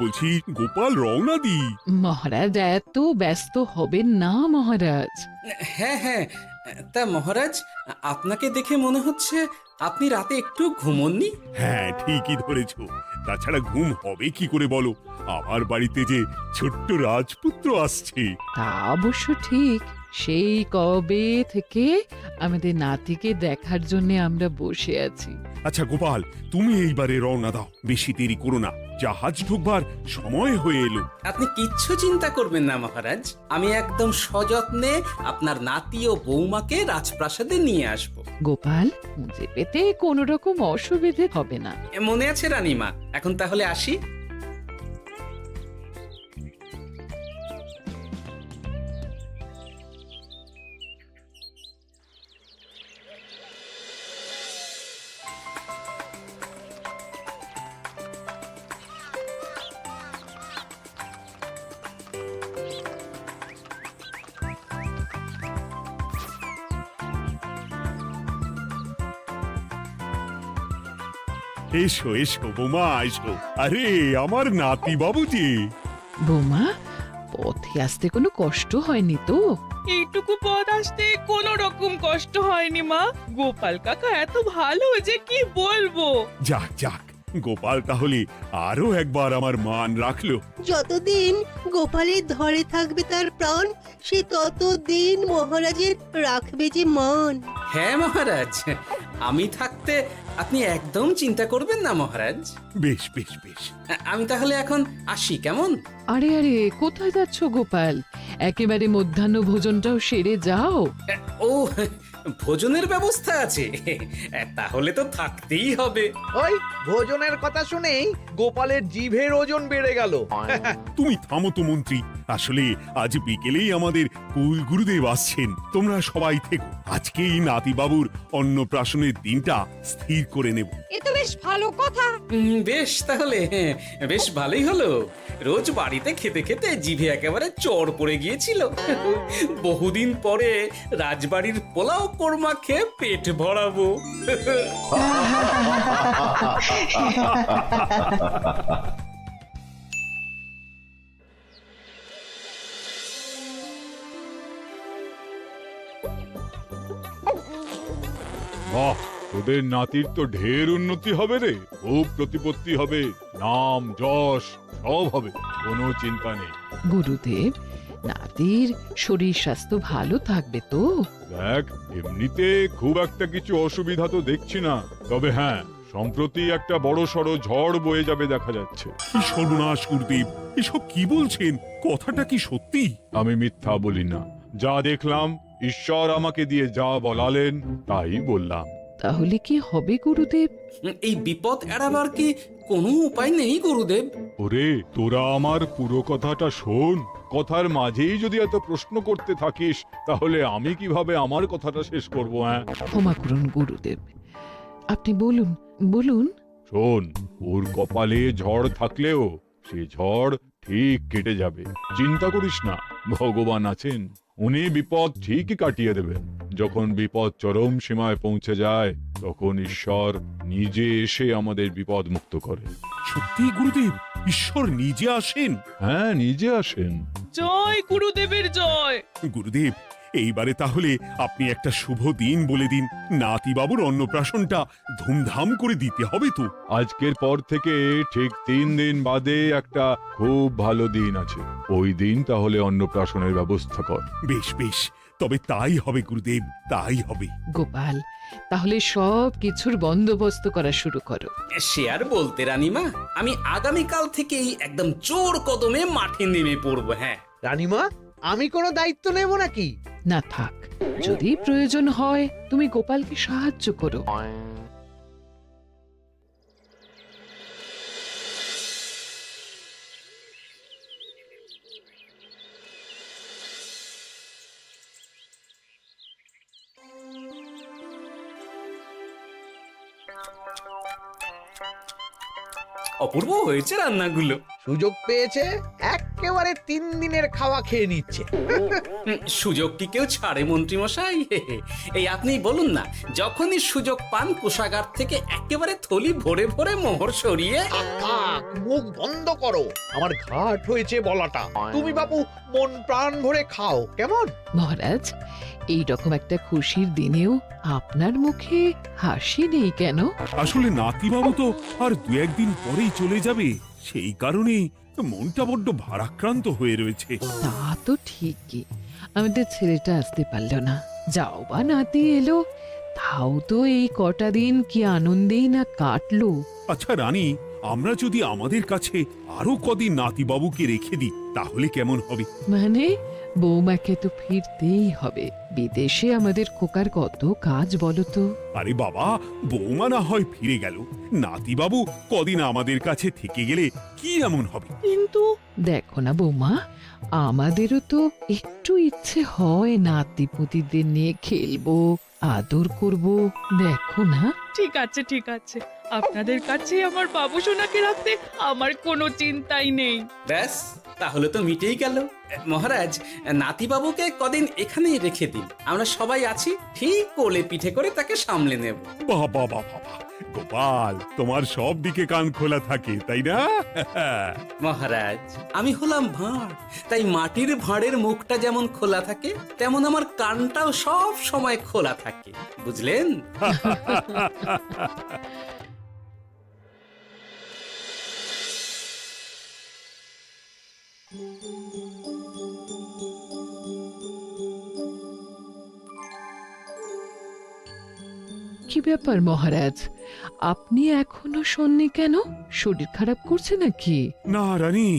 বলছি গোপাল রওনা দি। মহারাজ এত ব্যস্ত হবেন না মহারাজ। হ্যাঁ হ্যাঁ, তা মহারাজ, আপনাকে দেখে মনে হচ্ছে আপনি রাতে একটু ঘুমোননি। হ্যাঁ ঠিকই ধরেছ, তাছাড়া ঘুম হবে কি করে বলো, আমার বাড়িতে যে ছোট্ট রাজপুত্র আসছে। তা অবশ্য ঠিক, সেই কবে থেকে আমাদের নাতিকে দেখার জন্য আমরা বসে আছি। আচ্ছা গোপাল, তুমি এইবারে রওনা দাও, বেশি দেরি করো না, জাহাজ ঢুকবার সময় হয়ে এলো। আপনি কিচ্ছু চিন্তা করবেন না মহারাজ, আমি একদম সযত্নে আপনার নাতি ও বৌমাকে রাজপ্রাসাদে নিয়ে আসব। গোপাল, খুঁজে পেতে কোনো রকম অসুবিধে হবে না। মনে আছে রানীমা? এখন তাহলে আসি। এসো এসো বোমা এসো, আরে আমার নাতি বাবু যে। বৌমা, পথে আসতে কোনো কষ্ট হয়নি তো? এইটুকু পথ আসতে কোনো রকম কষ্ট হয়নি মা। গোপাল কাকা এত ভালো যে কি বলবো। যাক যাক, গোপাল তাহলে আরো একবার আমার মান রাখলো। যতদিন গোপালের ধরে থাকবে তার প্রাণ, সে ততদিন মহারাজের রাখবে যে মান। হ্যাঁ মহারাজ, আমি থাকতে আপনি একদম চিন্তা করবেন না মহারাজ। বেশ বেশ বেশ। আমি তাহলে এখন আসি, কেমন? আরে আরে, কোথায় যাচ্ছ গোপাল? একেবারে মধ্যাহ্ন ভোজনটাও সেরে যাও। ও, ভোজনের ব্যবস্থা আছে? তাহলে তো থাকতেই হবে। ওই ভোজনের কথা শুনেই গোপালের জিভের ওজন বেড়ে গেল। তুমি থামো তো মন্ত্রী, আসলে আজ বিকেলেই আমাদের কুল গুরুদেব আসছেন, তোমরা সবাই থেকো, আজকেই নাতিবাবুর অন্নপ্রাশনের দিনটা স্থির করে নেব। এ তো বেশ ভালো কথা। বেশ তাহলে, বেশ ভালোই হলো। রোজ বাড়িতে খেতে খেতে জিভে একেবারে চড় পড়ে গিয়েছিল। বহুদিন পরে রাজবাড়ির পোলাও কোরমা খেয়ে পেট ভরাবো। বাহ, তোদের নাতির তো ঢের উন্নতি হবে রে, খুব প্রতিপত্তি হবে, নাম যশ সব হবে, কোনো চিন্তা নেই। গুরুদেব, নাতির শরীর স্বাস্থ্য ভালো থাকবে তো? দেখ, এমনিতে খুব একটা কিছু অসুবিধা তো দেখছি না, তবে হ্যাঁ, সম্প্রতি একটা বড় সড় ঝড় বয়ে যাবে দেখা যাচ্ছে। কি সর্বনাশ গুরুদেব, এসব কি বলছেন, কথাটা কি সত্যি? আমি মিথ্যা বলি না, যা দেখলাম, ঈশ্বর আমাকে দিয়ে যা বলালেন তাই বললাম। তাহলে কি হবে গুরুদেব? এই বিপদ এড়াবার কি কোনো উপায় নেই গুরুদেব? ওরে, তোরা আমার পুরো কথাটা শোন, কথার মাঝেই যদি এত প্রশ্ন করতে থাকিস তাহলে আমি কিভাবে আমার কথাটা শেষ করব? হ্যাঁ, ক্ষমা করুন গুরুদেব, আপনি বলুন বলুন। শোন, ওর কপালে ঝড় থাকলেও সে ঝড় ঠিক কেটে যাবে, চিন্তা করিস না, ভগবান আছেন, উনি বিপদ ঠিকই কাটিয়ে দেবেন। যখন বিপদ চরম সীমায় পৌঁছে যায় তখন ঈশ্বর নিজে এসে আমাদের বিপদ মুক্ত করেন। সত্যি গুরুদেব, ঈশ্বর নিজে আসেন? হ্যাঁ, নিজে আসেন। জয় গুরুদেবের জয়। গুরুদেব, এইবারে তাহলে আপনি একটা শুভ দিন বলে দিন, নাতিবাবুর অন্নপ্রাশনটা ধুমধাম করে দিতে হবে তো। আজকের পর থেকে ঠিক 3 দিন বাদে একটা খুব ভালো দিন আছে, ওই দিন তাহলে অন্নপ্রাশনের ব্যবস্থা কর। বেশ বেশ, তবে তাই হবে গুরুদেব, তাই হবে। গোপাল, তাহলে সব কিছুর বন্দোবস্ত করা শুরু করো। সে আর বলতে রানীমা, আমি আগামীকাল থেকেই একদম জোর কদমে মাঠে নেমে পড়বো। হ্যাঁ রানীমা, আমি কোনো দায়িত্ব নেব নাকি? না থাক, যদি প্রয়োজন হয় তুমি গোপালকে সাহায্য করো। অপূর্ব হয়েছে রান্নাগুলো। সুযোগ পেয়েছে, একেবারে 3 দিনের খাওয়া খেয়ে নিচ্ছে। সুযোগ কি কেউ ছাড়ে মন্ত্রী মশাই? এই আপনিই বলুন না, যখনই সুযোগ পান কোষাগার থেকে একেবারে থলি ভরে ভরে মোহর সরিয়ে। থাক, মুখ বন্ধ করো, আমার ঘাট হয়েছে বলাটা। তুমি বাপু মন প্রাণ ভরে খাও, কেমন? মহারাজ, এইরকম একটা খুশির দিনেও আপনার মুখে হাসি নেই কেন? আসলে নাতিবাবু তো আর 2-1 দিন পরেই চলে যাবে, সেই কারণেই মনটা বড্ড ভারাক্রান্ত হয়ে রয়েছে। তা তো ঠিকই, আমাদের ছেলেটা আসতে পারলো না, যাও বা নাতি এলো, তাও তো এই কটা দিন কি আনন্দেই না কাটলো। আচ্ছা রানী, আমরা যদি আমাদের কাছে আরো কদিন নাতিবাবুকে রেখে দিই তাহলে কেমন হবে? মানে বৌমাকে তো ফিরতেই হবে, বিদেশে আমাদের খোকার কত কাজ বলো তো। আরে বাবা, বৌমা না হয় ফিরে গেল, নাতিবাবু কদিন আমাদের কাছে থেকে গেলে কি এমন হবে? কিন্তু দেখো না বৌমা, আমাদেরও তো একটু ইচ্ছে হয় নাতিপুতিদের নিয়ে খেলবো, আদর করব, দেখো না। ঠিক আছে ঠিক আছে, আপনাদের কাছে আমার বাবু সোনাকে রাখতে আমার কোনো চিন্তাই নেই। ব্যাস, তাহলে তো মিটেই গেল। মহারাজ, নাতিবাবুকে কদিন এখানেই রেখে দিন, আমরা সবাই আছি, ঠিক কোলে পিঠে করে তাকে সামলে নেব। বাবা বাবা বাবা, গোপাল তোমার সব দিকে কান খোলা থাকে তাই না? মহারাজ, আমি হলাম ভাঁড়, তাই মাটির ভাঁড়ের মুখটা যেমন খোলা থাকে তেমন আমার কানটাও সব সময় খোলা থাকে, বুঝলেন? কি ব্যাপার মহারাজ, আপনি এখনো শোননি কেন? শরীর খারাপ করছে নাকি? না রানী,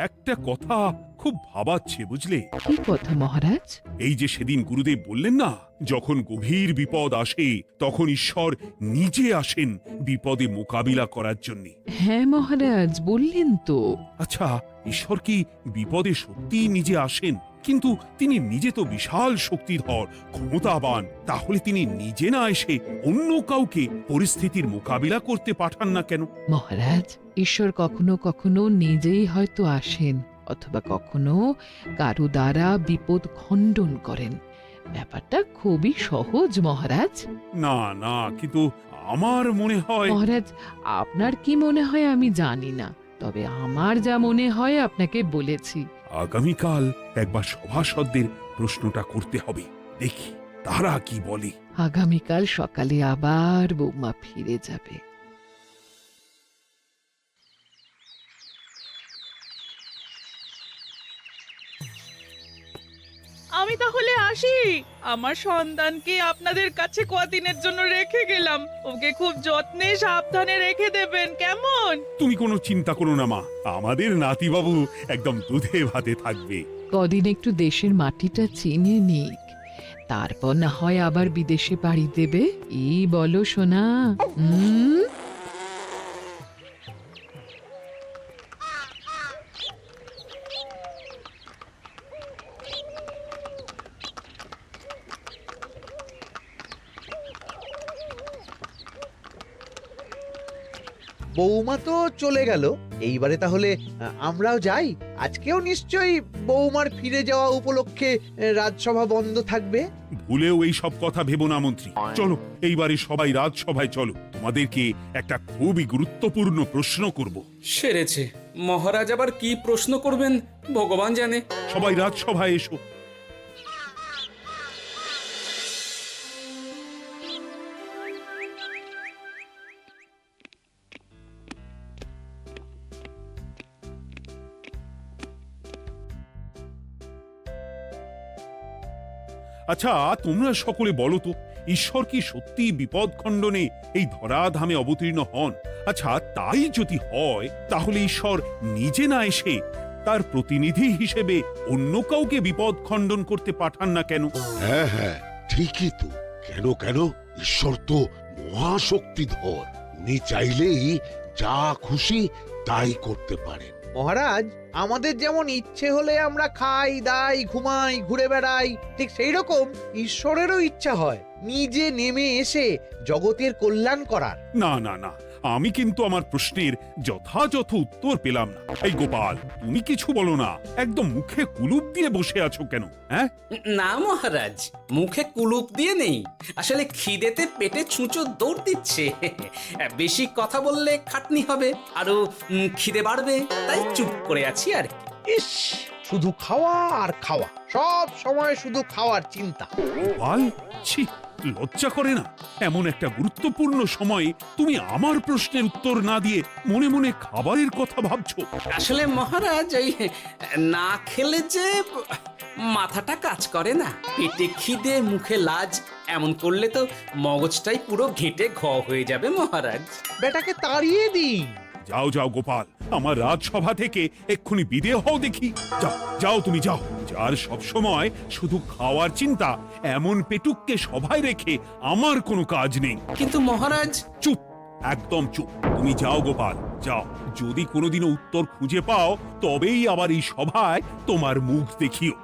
একটা কথা খুব ভাবাচ্ছে বুঝলে। কি কথা মহারাজ? এই যে সেদিন গুরুদেব বললেন না, যখন গভীর বিপদ আসে তখন ঈশ্বর নিজে আসেন বিপদে মোকাবিলা করার জন্য। হ্যাঁ মহারাজ, বললেন তো। আচ্ছা, ঈশ্বর কি বিপদে সত্যিই নিজে আসেন? কিন্তু তিনি নিজে তো বিশাল শক্তিধর, ক্ষমতাবান, তাহলে তিনি নিজে না এসে অন্য কাউকে পরিস্থিতির মোকাবিলা করতে পাঠান না কেন? মহারাজ, ঈশ্বর কখনো কখনো নিজেই হয়তো আসেন, অথবা কখনো কারো দ্বারা বিপদ খণ্ডন করেন। ব্যাপারটা খুবই সহজ মহারাজ। না না, কিন্তু আমার মনে হয়। মহারাজ, আপনার কি মনে হয় আমি জানি না, তবে আমার যা মনে হয় আপনাকে বলেছি। আগামীকাল একবার সভাসদদের প্রশ্নটা করতে হবে, দেখি তারা কি বলে। আগামীকাল সকালে আবার বৌমা ফিরে যাবে। আমি তাহলে আসি, আমার সন্তানকে আপনাদের কাছে কদিনের জন্য রেখে গেলাম, ওকে খুব যত্নে সাবধানে রেখে দেবেন, কেমন? তুমি কোনো চিন্তা করো না মা, আমাদের নাতিবাবু একদম দুধে ভাতে থাকবে। কদিন একটু দেশের মাটিটা চিনে নিক, তারপর না হয় আবার বিদেশে পাড়ি দেবে। এই বলো সোনা। বৌমা তো চলে গেল, এইবারে তাহলে আমরাও যাই। আজকেও নিশ্চয়ই বৌমার ফিরে যাওয়া উপলক্ষে রাজসভা বন্ধ থাকবে। ভুলেও এই সব কথা ভেবো না মন্ত্রী, চলো এইবারে সবাই রাজসভায় চলো, তোমাদেরকে একটা খুবই গুরুত্বপূর্ণ প্রশ্ন করব। সেরেছে, মহারাজ আবার কি প্রশ্ন করবেন ভগবান জানে। সবাই রাজসভায় এসো। আচ্ছা, তোমরা সকলে বলো তো, ঈশ্বর কি সত্যি বিপদ খণ্ডনে এই ধরাধামে অবতীর্ণ হন? আচ্ছা, তাই যদি হয় তাহলে ঈশ্বর নিজে না এসে তার প্রতিনিধি হিসেবে অন্য কাউকে বিপদ খণ্ডন করতে পাঠান না কেন? হ্যাঁ হ্যাঁ, ঠিকই তো। কেন কেন, ঈশ্বর তো মহাশক্তিধর, উনি চাইলেই যা খুশি তাই করতে পারেন। মহারাজ, আমাদের যেমন ইচ্ছে হলে আমরা খাই দাই ঘুমাই ঘুরে বেড়াই, ঠিক সেই রকম ঈশ্বরেরও ইচ্ছা হয় নিজে নেমে এসে জগতের কল্যাণ করার। না না না, আমি কিন্তু আমার প্রশ্নের যথাযথ উত্তর পেলাম না। এই গোপাল, তুমি কিছু বলো না, একদম মুখে কুলুপ দিয়ে বসে আছো কেন? হ্যাঁ, না মহারাজ, মুখে কুলুপ দিয়ে নেই, আসলে খিদেতে পেটে ছুঁচো দৌড় দিচ্ছে। বেশি কথা বললে খাটনি হবে, আরো খিদে বাড়বে, তাই চুপ করে আছি আর কি। ইস, শুধু খাওয়া আর খাওয়া, সব সময় শুধু খাওয়ার চিন্তা। গোপাল, ছি, লজ্জা করে না? এমন একটা গুরুত্বপূর্ণ সময়ে তুমি আমার প্রশ্নের উত্তর না দিয়ে মনে মনে খাবারের কথা ভাবছো। আসলে মহারাজ, ওই না খেলে যে মাথাটা কাজ করে না, পেটে খিদে মুখে লাজ, এমন করলে তো মগজটাই পুরো ঘেঁটে ঘ হয়ে যাবে মহারাজ। বেটাকে তাড়িয়ে দিন। যাও যাও গোপাল, আমার রাজসভা থেকে এক্ষুনি বিদেয় হও দেখি। যাও যাও, তুমি যাও। যার সব সময় শুধু খাওয়ার চিন্তা, এমন পেটুককে সভায় রেখে আমার কোনো কাজ নেই। কিন্তু মহারাজ, চুপ, একদম চুপ। তুমি যাও গোপাল, যাও। যদি কোনোদিনও উত্তর খুঁজে পাও, তবেই আবার এই সভায় তোমার মুখ দেখিও।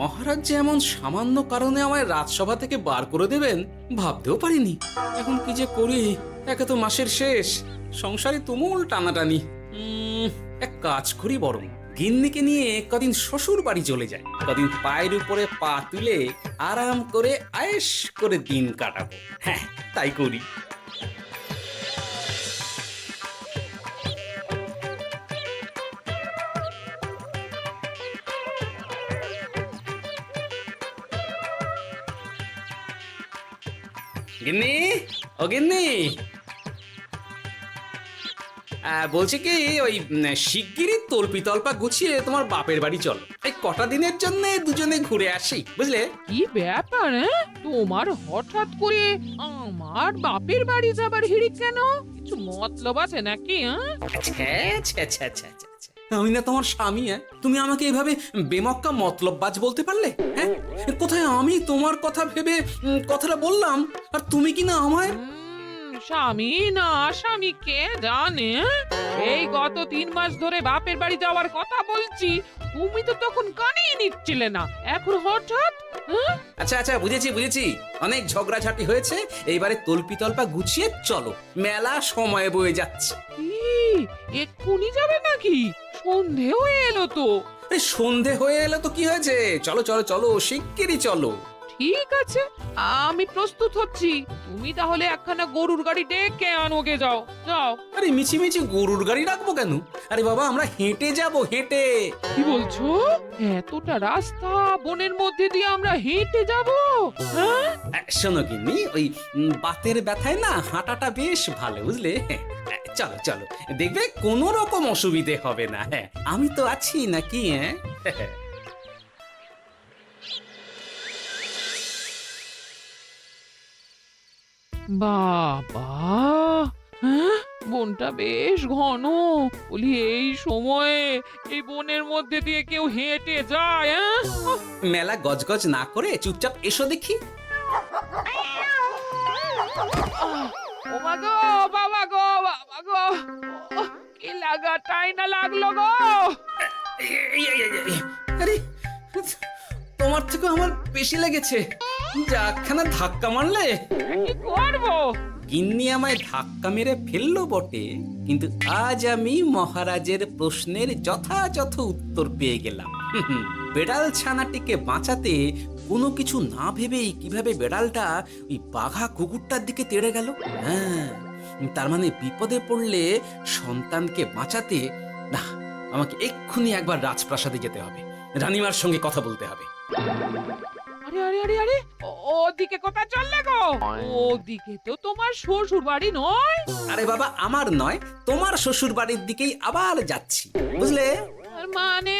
মহারাজ যে এমন সামান্য কারণে আমায় রাজসভা থেকে বার করে দেবেন ভাবতেও পারিনি। এখন কি যে করি, একে তো মাসের শেষ, সংসারে তুমুল টানাটানি। এক কাজ করি বরং, গিন্নিকে নিয়ে কদিন শ্বশুর বাড়ি চলে যায়, কদিন পায়ের উপরে পা তুলে আরাম করে আয়েশ করে দিন কাটাবো। হ্যাঁ, তাই করি। গিন্নি, ও গিন্নি, বলছি কি, ওই শিগগিরই তল্পি তল্পা গুছিয়ে তোমার বাপের বাড়ি চল। এই কটা দিনের জন্য দুজনে ঘুরে আসি, বুঝলে? কি ব্যাপার? তোমার হঠাৎ করে আমার বাপের বাড়ি যাবার হিড়িক কেন? কিছু মতলব আছে নাকি? আমি না তোমার স্বামী? তুমি আমাকে এভাবে বেমক্কা মতলববাজ বলতে পারলে? হ্যাঁ, কোথায় আমি তোমার কথা ভেবে কথাটা বললাম, আর তুমি কি না আমায় স্বামী না স্বামী কে জানে? এই গত 3 মাস ধরে বাপের বাড়ি যাওয়ার কথা বলছি, তুমি তো তখন কানেই নিচ্ছিলে না, এখন হঠাৎ? আচ্ছা আচ্ছা, বুঝেছি বুঝেছি, অনেক ঝগড়াঝাটি হয়েছে, এইবারে তল্পি তল্পা গুছিয়ে চলো, মেলা সময় বয়ে যাচ্ছে। কি এক্ষুনি যাবে নাকি? সন্ধে হয়ে এলো তো। সন্ধে হয়ে এলো তো কি হয়েছে, চলো চলো চলো, শিগগিরই চলো। ঠিক আছে, আমি প্রস্তুত হচ্ছি। তুমি তাহলে একখানা গরুর গাড়ি ডেকে আনোগে, যাও যাও। আরে মিছিমিছি গরুর গাড়ি রাখবো কেন? আরে বাবা, আমরা হেঁটে যাবো, হেঁটে। কি বলছো? এতটা রাস্তা বনের মধ্যে দিয়ে আমরা হেঁটে যাব? হ্যাঁ, শোনো গিন্নি, ওই বাতের ব্যথায় না হাঁটাটা বেশ ভালো, বুঝলে? চলো চলো, দেখবে কোনো রকম অসুবিধে হবে না। হ্যাঁ, আমি তো আছি নাকি? হ্যাঁ, বাবা, হ্যাঁ, বনটা বেশ ঘন। বলি, এই সময়ে এই বনের মধ্যে দিয়ে কেউ হেঁটে যায়? মেলা গজগজ না করে চুপচাপ এসো দেখি। ও মা গো, বাবা গো, বাবা গো, কি লাগাটাই না লাগলো গো। আরে, তোমার থেকে আমার বেশি লেগেছে, যাখানা ধাক্কা মারলে। কি করবো? গিন্নি আমায় ধাক্কা মেরে ফেললো বটে, কিন্তু আজ আমি মহারাজের প্রশ্নের যথাযথ উত্তর পেয়ে গেলাম। বেড়াল ছানাটিকে বাঁচাতে কোনো কিছু না ভেবেই কিভাবে বেড়ালটা ওই বাঘা কুকুরটার দিকে তেড়ে গেল। হ্যাঁ, তার মানে বিপদে পড়লে সন্তানকে বাঁচাতে না, আমাকে এক্ষুনি একবার রাজপ্রাসাদে যেতে হবে, রানীমার সঙ্গে কথা বলতে হবে। আরে আরে আরে আরে, ওদিকে কোথায় চললে গো? ওদিকে তো তোমার শ্বশুর বাড়ি নয়? আরে বাবা, আমার নয়, তোমার শ্বশুর বাড়ির দিকেই আবার যাচ্ছি, বুঝলে? আর মানে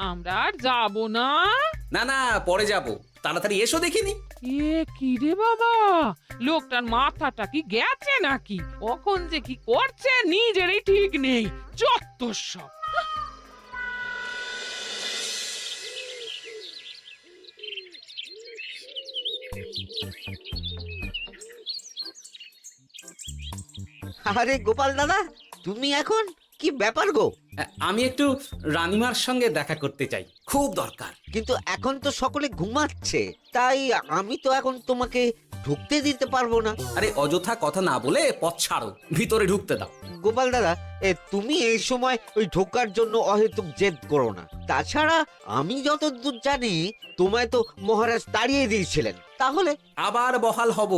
আমরা আর যাবো না? না না, পরে যাব, তাড়াতাড়ি এসো দেখিনি। এ কি রে বাবা, লোকটার মাথাটা কি গেছে নাকি? কখন যে কি করছে নিজেরই ঠিক নেই, যত সব। আরে গোপাল দাদা, তুমি এখন কি ব্যাপার গো? আমি একটু রানীমার সঙ্গে দেখা করতে চাই, খুব দরকার। কিন্তু এখন তো সকলে ঘুমাচ্ছে, তাই আমি তো এখন তোমাকে ঢুকতে দিতে পারবো না। আরে অযথা কথা না বলে পথ ছাড়ো, ভিতরে ঢুকতে দাও। গোপাল দাদা, তুমি এই সময় ওই ঢোকার জন্য অহেতুক জেদ করো না। তাছাড়া আমি যতদূর জানি তোমায় তো মহারাজ তাড়িয়ে দিয়েছিলেন। তাহলে আবার বহাল হব,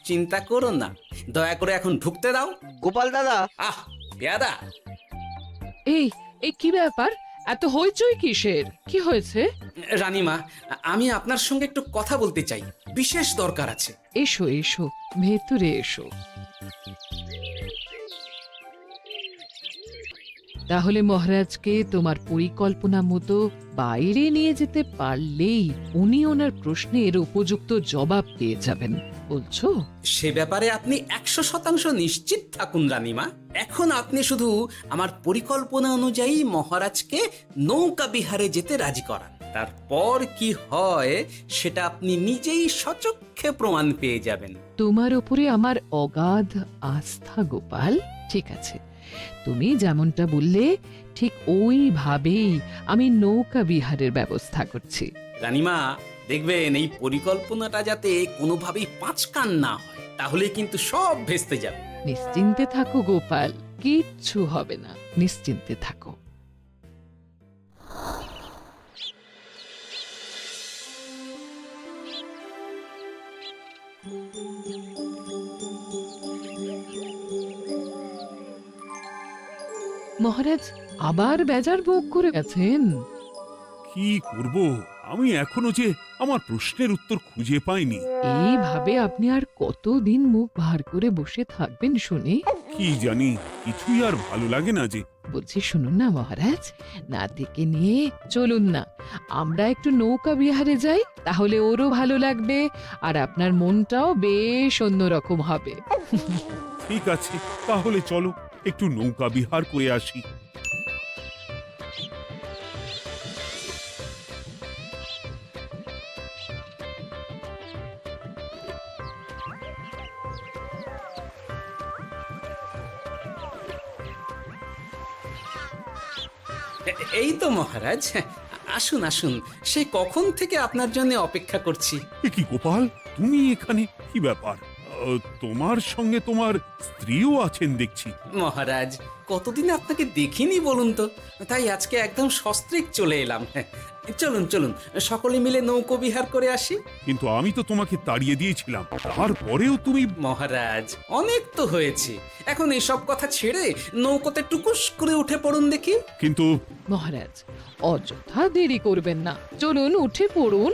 চিন্তা করো না। দয়া করে এখন ঢুকতে দাও। গোপাল দাদা, আহ পেয়াদা, এই এই কি ব্যাপার? এত হইচই কিসের? কি হয়েছে? রানীমা, আমি আপনার সঙ্গে একটু কথা বলতে চাই, বিশেষ দরকার আছে। এসো এসো, ভেতরে এসো। তাহলে মহারাজকে তোমার পরিকল্পনা মতো বাইরে নিয়ে যেতে পারলেই উনি ওনার প্রশ্নের উপযুক্ত জবাব পেয়ে যাবেন, বলছো? সে ব্যাপারে আপনি 100% নিশ্চিত থাকুন রানীমা। এখন আপনি শুধু আমার পরিকল্পনা অনুযায়ী মহারাজকে নৌকা বিহারে যেতে রাজি করান। তারপর কি হয় সেটা আপনি নিজেই সচক্ষে প্রমাণ পেয়ে যাবেন। তোমার উপরে আমার অগাধ আস্থা গোপাল। ঠিক আছে, তুমি যেমনটা বললে ঠিক ওইভাবেই আমি নৌকা বিহারের ব্যবস্থা করছি। রানীমা, দেখবেন এই পরিকল্পনাটা যাতে কোনোভাবেই পাঁচকান না হয়, তাহলে কিন্তু সব ভেস্তে যাবে। নিশ্চিন্তে থাকো গোপাল, কিচ্ছু হবে না, নিশ্চিন্তে থাকো। মহারাজ আবার বেজার ভোগ করে গেছেন। কি করব, আমি এখনো যে আমার প্রশ্নের উত্তর খুঁজে পাইনি। এইভাবে আপনি আর কতদিন মুখ ভার করে বসে থাকবেন শুনে? কি জানি, কিছুই আর ভালো লাগে না যে। বলছি শুনুন না মহারাজ, নাতিকে নিয়ে চলুন না, আমরা একটু নৌকা বিহারে যাই, তাহলে ওরও ভালো লাগবে আর আপনার মনটাও বেশ অন্যরকম হবে। ঠিক আছে, তাহলে চলো একটু নৌকা বিহার করে আসি। এই তো মহারাজ, আসুন আসুন, সেই কখন থেকে আপনার জন্য অপেক্ষা করছি। এ কি গোপাল, তুমি এখানে? কি ব্যাপার? তোমার সঙ্গে তোমার স্ত্রীও আছেন দেখছি। মহারাজ, কতদিন আপনাকে দেখিনি বলুন তো, তাই আজকে একদম সস্ত্রীক চলে এলাম। চলুন চলুন, সকলে মিলে নৌকো বিহার করে আসি। কিন্তু আমি তো তোমাকে তাড়িয়ে দিয়েছিলাম, তারপরেও তুমি। মহারাজ, অনেক তো হয়েছে, এখন এসব কথা ছেড়ে নৌকোতে টুকুস করে উঠে পড়ুন দেখি। কিন্তু মহারাজ অযথা দেরি করবেন না, চলুন উঠে পড়ুন।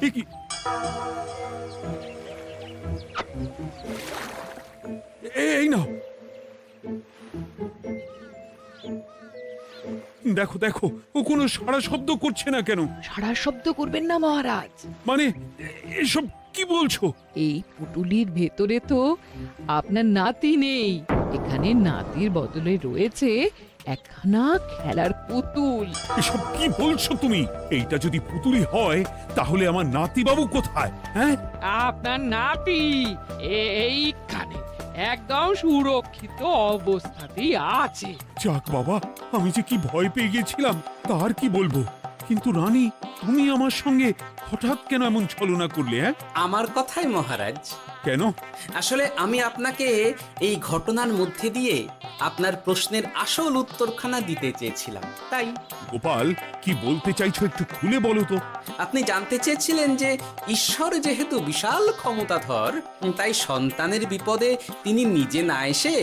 এ কি? এই নাও, দেখো দেখো, ও কোনো সাড়া শব্দ করছে না কেন? সারা শব্দ করবেন না মহারাজ। মানে এসব কি বলছো? এই পুটুলির ভেতরে তো আপনার নাতি নেই, এখানে নাতির বদলে রয়েছে একখানা খেলার পুতুল। এসব কি বলছো তুমি? এইটা যদি পুতুলি হয় তাহলে আমার নাতিবাবু কোথায়? হ্যাঁ, আপনার নাতি এইখানে একদম সুরক্ষিত অবস্থাতেই আছে। যাক বাবা, আমি যে কি ভয় পেয়ে গেছিলাম তার কি বলবো। কিন্তু রানী, তুমি আমার সঙ্গে হঠাৎ কেন এমন ছলনা করলে? হ্যাঁ, আমার কথাই মহারাজ। কেন? আসলে আমি আপনাকে এই ঘটনার মধ্যে দিয়ে আপনার প্রশ্নের আসল উত্তরখানা দিতে চেয়েছিলাম, তাই। গোপাল, কি বলতে চাইছো একটু খুলে বলো তো। আপনি জানতে চেয়েছিলেন যে ঈশ্বর যেহেতু বিশাল ক্ষমতাধর, তাই সন্তানের বিপদে তিনি নিজে না এসে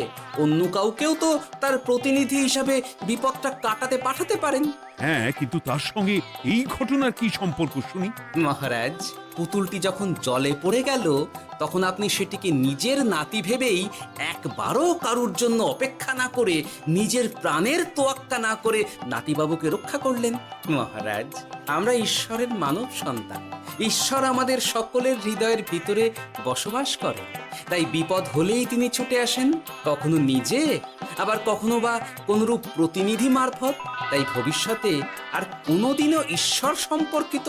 অন্য কাউকেও তো তার প্রতিনিধি হিসাবে বিপদটা কাটাতে পাঠাতে পারেন। হ্যাঁ, কিন্তু তার সঙ্গে এই ঘটনার কি সম্পর্ক শুনি? মহারাজ, পুতুলটি যখন জলে পড়ে গেল তখন আপনি সেটিকে নিজের নাতি ভেবেই একবারও কারুর জন্য অপেক্ষা না করে নিজের প্রাণের তোয়াক্কা না করে নাতিবাবুকে রক্ষা করলেন। মহারাজ, আমরা ঈশ্বরের মানব সন্তান। ঈশ্বর আমাদের সকলের হৃদয়ের ভিতরে বসবাস করে, তাই বিপদ হলেই তিনি ছুটে আসেন, কখনো নিজে, আবার কখনো বা কোনরূপ প্রতিনিধি মারফত। তাই ভবিষ্যতে আর কোনোদিনও ঈশ্বর সম্পর্কিত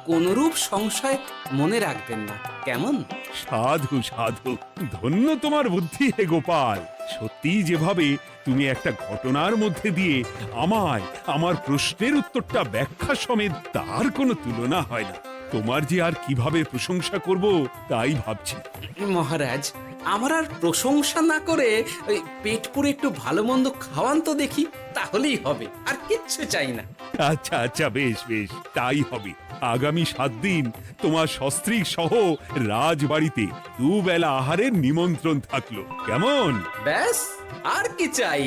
কোনরূপ সংশয় মনে রাখবেন না, কেমন? সাধু সাধু, ধন্য তোমার বুদ্ধি হে গোপাল। সত্যি যেভাবে তুমি একটা ঘটনার মধ্যে দিয়ে আমায় আমার প্রশ্নের উত্তরটা ব্যাখ্যা সমেত, তার কোনো তুলনা হয় না। তোমার যে আর কিভাবে প্রশংসা করব তাই ভাবছি। মহারাজ, আমার আর প্রশংসা না করে ওই পেট পুরে একটু ভালো মন্দ খাওয়ান তো দেখি, তাহলেই হবে, আর কিচ্ছু চাই না। আচ্ছা আচ্ছা, বেশ বেশ, তাই হবে। আগামী 7 দিন তোমার সস্ত্রীক সহ রাজবাড়িতে দুবেলা আহারের নিমন্ত্রণ থাকলো, কেমন? ব্যাস, আর কি চাই?